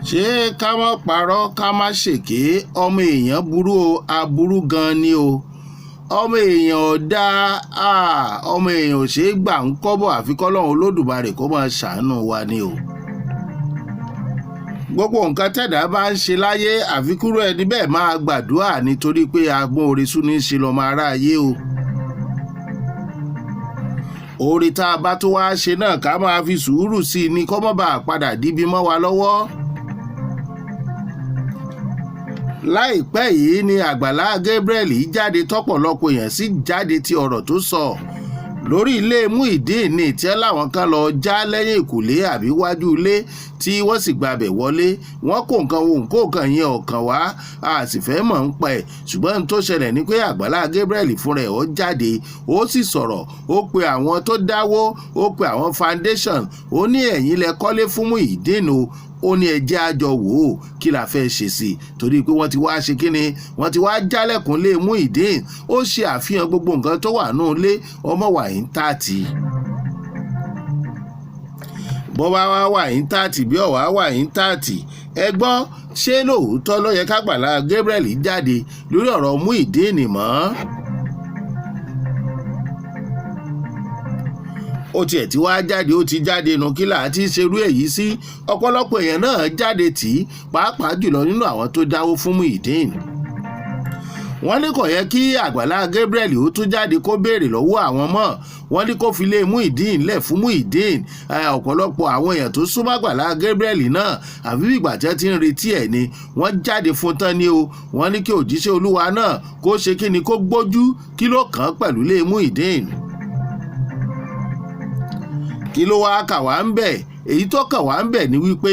ṣé ká má parọ́ ká má ṣèké ọmọ èèyàn burú o aburú gan ni o ọmọ èèyàn ọ̀dà ọmọ èèyàn ò ṣeé gbà ń kọ́bọ̀ àfi kọ́lọ́run olódùmarè kó máa ṣàánú wa ni o gbogbo nǹkan tẹ̀dá bá ń ṣe láyé àfikúrò ẹni bẹ́ẹ̀ máa gbàdúrà nítorí pé agbọ́n oríṣu ní í ṣe lọ́mọ aráyé o oore tá a bá tó wá ṣe náà ká máa fi sùúrù sí i ní kó má bàa padà díbi mọ́ wa lọ́wọ́ láìpẹ́ yìí ni Àgbàlá Gabriel jáde tọ́pọ̀lọpọ̀ èèyàn sì jáde ti ọ̀rọ̀ tó sọ lórí ilé Muyideen ní tí láwọn kan lọ já lẹ́yìn ìkùlé àbí wájú ilé tí wọ́n sì gbabẹ̀ wọlé wọ́n kó nǹkan ohun kó nǹkan yẹn ọ̀kan wá a sì fẹ́ mọ̀ ń pa ẹ̀ ṣùgbọ́n n tó ṣẹlẹ̀ ni pé Àgbàlá Gabriel fúnra ẹ̀ ó jáde ó sì sọ̀rọ̀ ó pe àwọn tó dáwó ó pe àwọn foundation ó ní ẹ̀yin lẹ kọ́lé fún Muyideen o ó ní ẹjẹ́ àjọ wò ó kí la fẹ́ ṣe sí i torí pé wọ́n ti wá ṣe kíni wọ́n ti wá jálẹ̀kùn lé Muyideen ó ṣe àfihàn gbogbo nǹkan tó wà nù lé ọmọ wà ń tààtì bó bá wá wà ń tààtì bí ọ̀wá wà ń tààtì ẹ gbọ́ ṣé lóòótọ́ ló yẹ k'Àgbàlá Gabriel jáde lórí ọ̀rọ̀ Muyideen mọ́ ó tiẹ̀ tí wàá jáde ó ti jáde nù kí làá ti ṣerú èyí sí ọ̀pọ̀lọpọ̀ èèyàn náà jáde tì í pàápàá jùlọ nínú àwọn tó dáwó fún Muyideen wọ́n ní kò yẹ kí Àgbàlá Gabriel ó tún jáde kó béèrè lọ́wọ́ àwọn mọ́ wọ́n ní kó fi lé Muyideen lẹ̀ fún Muyideen ọ̀pọ̀lọpọ̀ àwọn èèyàn tó súnmọ́ Àgbàlá Gabriel náà àbí ìgbà tí wọ́n ti ń retí ẹ̀ ni wọ́n jáde fún tán ni o wọ́n ní kí òjíṣẹ́ Olúwa náà kó ṣe kí ni kó gbójú kí ló kàn án pẹ̀lú lé Muyideen kí ló wá kà wá ń bẹ̀ èyí tó kàn wá ń bẹ̀ ni wípé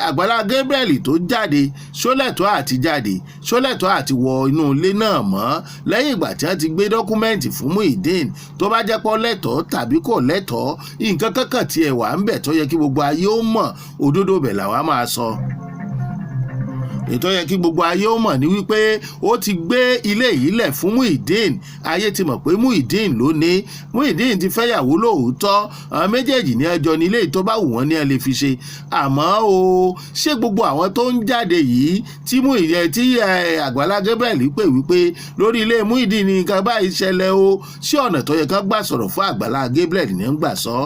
Àgbàlá Gabriel tó jáde ṣólẹ̀tọ́ àti jáde ṣólẹ̀tọ́ àti wọ inú ilé náà mọ́ lẹ́yìn ìgbà tí wọ́n ti gbé dọ́kúmẹ́ǹtì fún Muyideen tó bá jẹ́ pọ́ lẹ́tọ̀ọ́ tàbí kò lẹ́tọ̀ọ́ nǹkan kankan tiẹ̀ wà ń bẹ̀ tó yẹ kí gbogbo ayé ó mọ̀ òdodo bẹ̀ làwa máa sọ ètò yẹ kí gbogbo ayé ó mọ̀ ní wípé ó ti gbé ilé yìí lẹ̀ fún Muyideen ayé ti mọ̀ pé Muyideen ló ní Muyideen ti fẹ́yàwó lóòótọ́ àwọn méjèèjì ní ẹjọ́ ní ilé tó bá wù wọ́n ní ẹ lè fi ṣe àmọ́ o ṣé gbogbo àwọn tó ń jáde yìí tí Àgbàlá Gabriel pè wípé lórí ilé Muyideen ní nǹkan báyìí ṣẹlẹ̀ o ṣé ọ̀nà tó yẹ ká gbà sọ̀rọ̀ fún Àgbàlá Gabriel ní ń gbà sọ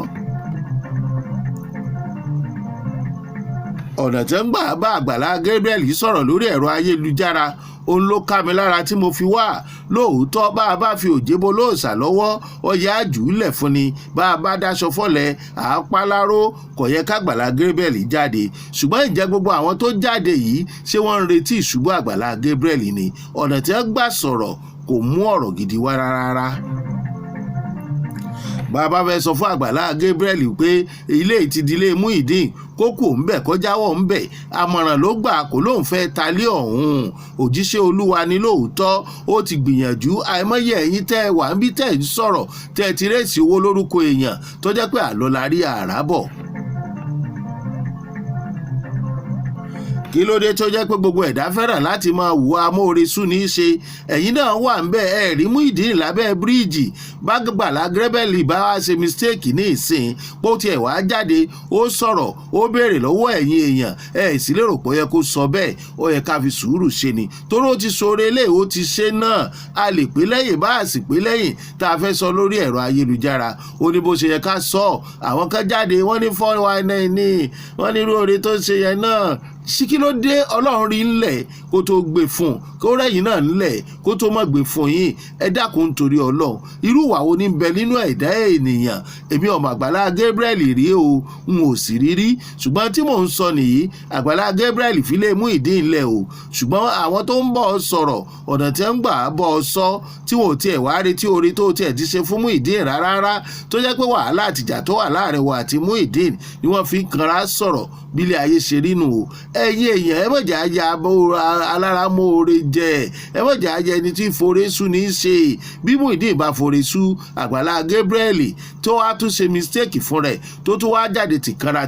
ọ̀nà tí ń gbà bá Àgbàlá Gabriel sọ̀rọ̀ lórí ẹ̀rọ ayélujára òun ló ká mi lára tí mo fi wá lóòótọ́ bá a bá fi òjébó lóòsà lọ́wọ́ ọyẹ àjùúlẹ̀ fún ni bá a bá dáṣọ fọ́lẹ̀ àápáláró kò yẹ k'Àgbàlá Gabriel jáde ṣùgbọ́n ìjẹ́ gbogbo àwọn tó jáde yìí ṣé wọ́n ń retí ìṣubú Àgbàlá Gabriel ni ọ̀nà tí wọ́n gbà sọ̀rọ̀ kò mú ọ̀rọ̀ gidi wá rárá bàbá fẹ́ sọ fún Àgbàlá Gabriel pé ilé ìtìdílé Muyideen kókò ńbẹ kọjáwọ́ ńbẹ àmọ̀ràn ló gbà kó lóun fẹ́ talé ọ̀hún òjíṣẹ́ Olúwa ni lóòótọ́ ó ti gbìyànjú àìmọye ẹ̀yin tẹ́ ẹ wà níbi tẹ́ ẹ ń sọ̀rọ̀ tẹ́ ẹ ti rẹ́sì owó lórúkọ èèyàn tó jẹ́ pé àlọ́ la rí àràbọ̀ kí ló dé tó jẹ́ pé gbogbo ẹ̀dá fẹ́ràn láti máa wù amóoresú ní í ṣe ẹ̀yin náà wà ń bẹ̀ ẹ̀ rí Muyideen lábẹ́ bíríìjì bá Àgbàlá Gabriel bá wá ṣe mistake ní ìsìn pé ó tiẹ̀ wá jáde ó sọ̀rọ̀ ó béèrè lọ́wọ́ ẹ̀yin èèyàn ẹ̀ sì lérò pé ó yẹ kó sọ bẹ́ẹ̀ ó yẹ ká fi sùúrù ṣe ni torí ó ti sọ̀rọ̀ eléyìí ó ti ṣe náà a lè pé lẹ́yìn bá a sì pé lẹ́yìn tá a fẹ́ sọ lórí ẹ̀rọ ayélujára ó ní bó ṣe yẹ ká sọ àwọn kan jáde wọ́n ní 419 ní wọ́n ní irú oore tó ṣe yẹn náà sí kí ló dé Ọlọ́run rí ńlẹ̀ kó tó gbé fún kó rẹ́yìn náà ńlẹ̀ kó tó má gbé fún yín ẹ dákun nítorí Ọlọ́run irú ìwà wo ní bẹ nínú ẹ̀dá ènìyàn èmi ọmọ Àgbàlá Gabriel rí o n ò sì rírí ṣùgbọ́n tí mò ń sọ nìyí Àgbàlá Gabriel fi lé Muyideen ńlẹ̀ o ṣùgbọ́n àwọn tó ń bọ̀ ọ sọ̀rọ̀ ọ̀nà tí ń gbà bọ̀ ọ sọ tí wọn ò tiẹ̀ wá retí oore tó tiẹ̀ ti ṣe fún Muyideen rárá tó jẹ́ pé wàhálà àtìjà tó wà láàrin wa àti Muyideen ni wọ́n fi kanra sọ̀rọ̀ bílẹ̀ ayé ṣe rí nù o ẹ̀yin èèyàn ẹ mọ̀jà ayé alára mọ́ọ̀rẹ́ jẹ ẹ mọ̀jà ayé ẹni tí forí sú ní í ṣe bí Muyideen bá forí sú Agbala Gabriel tó wá tún ṣe mistake fún rẹ̀ tó tún wá jáde tìkanra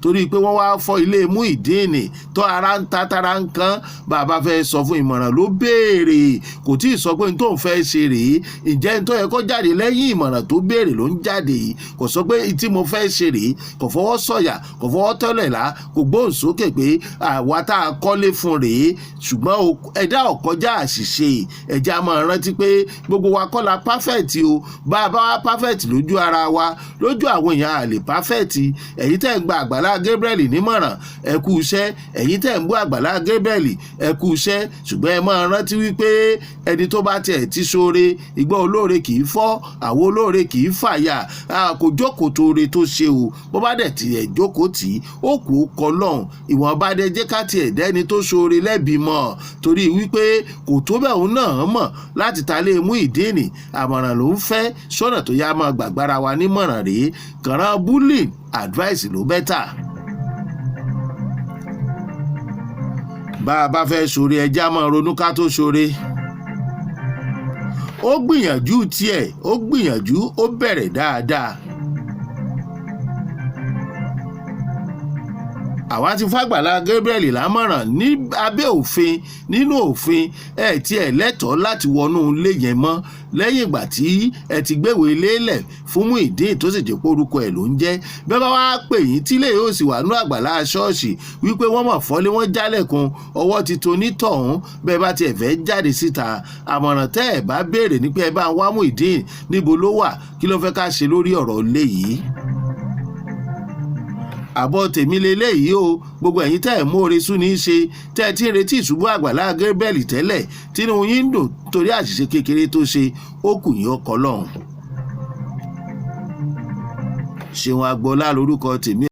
torí pé wọ́n wá fọ́ ilé Muyideen tó ara ń ta tara ń kan bàbá fẹ́ sọ fún ìmọ̀ràn ló béèrè kò tí ì sọ pé n tó ń fẹ́ ṣe rèé ǹjẹ́ n tó yẹ kó jáde lẹ́yìn ìmọ̀ràn tó béèrè ló ń jáde yìí kò sọ pé tí mo fẹ́ ṣe rèé kò fọwọ́ sọ̀yà kò fọwọ́ tọ́lẹ̀ lá kò gbóhùn sókè pé àwa tá a kọ́lé fún rèé ṣùgbọ́n ẹ̀dá ọ̀kọjá àṣìṣe ẹ̀já máa rántí pé gbogbo wa kọ́ la perfect o bá a bá wa perfect lójú ara wa lójú àwọn èèyàn àlè perfect ẹ̀yin tẹ́ ń gba Agbala Gabriel nímọ̀ràn ẹ kú iṣẹ́ ẹ̀yin tẹ́ ń bú Agbala Gabriel ẹ kú iṣẹ́ ṣùgbọ́n ẹ máa rántí wípé ẹni tó bá tiẹ̀ ti ṣoore ìgbà olóore kì í fọ́ àwo olóore kì í fàyà kò jókòó toore tó ṣe o bó bá dẹ̀ tiẹ̀ jókòó tì í ó kù ó kọ lọ́hùn ìwọ̀n bá dẹ̀ jẹ́ ká tiẹ̀ dẹ́ni tó ṣoore lẹ́bi mọ́ torí wípé kò tó bẹ́ẹ̀ òun náà mọ̀ láti ta lé Muyideen àmọ̀ràn ló ń fẹ́ sọ́nà tó yá máa gbàgbára wa nímọ̀ràn rèé kàrán bullying advice ló bẹ́tà. bá a bá fẹ́ ṣoore ẹja máa ronú ká tó ṣoore ó gbìyànjú tiẹ̀ ó gbìyànjú ó bẹ̀rẹ̀ dáadáa. àwa ti f'Agbala Gabriel lámọ̀ràn ní abẹ́ òfin nínú òfin ẹ̀ tí ẹ̀ lẹ́tọ̀ọ́ láti wọnú ilé yẹn mọ́ lẹ́yìn ìgbà tí ẹ ti gbéwò ilé lẹ̀ fún Muyideen tó sì jẹ́ pé orúkọ ẹ̀ ló ń jẹ́ bẹ́ẹ̀ bá wá pè yín tílé yóò sì wà nú àgbàlá ṣọ́ọ̀ṣì wípé wọ́n mọ̀ fọ́lé wọ́n jálẹ̀kùn ọwọ́ ti to nítọ̀hún bẹ́ẹ̀ bá tiẹ̀ fẹ́ jáde síta àmọ̀ràn tẹ́ ẹ̀ bá béèrè ní pé ẹ bá ń wá Muyideen níbo ló wà kí ló fẹ́ ká ṣe lórí ọ̀rọ̀ ilé yìí. àbọ̀ tèmi leléyìí o gbogbo ẹ̀yin tẹ́ ẹ̀ mú oore sú ní í ṣe tẹ́ ẹ ti ń retí ìṣubú Agbala Gabriel tẹ́lẹ̀ tínú yín ń dùn torí àṣìṣe kékeré tó ṣe ó kù yín ọkọ̀ lọ́hùn. Ṣeun Agbọ́lá lórúkọ tèmi.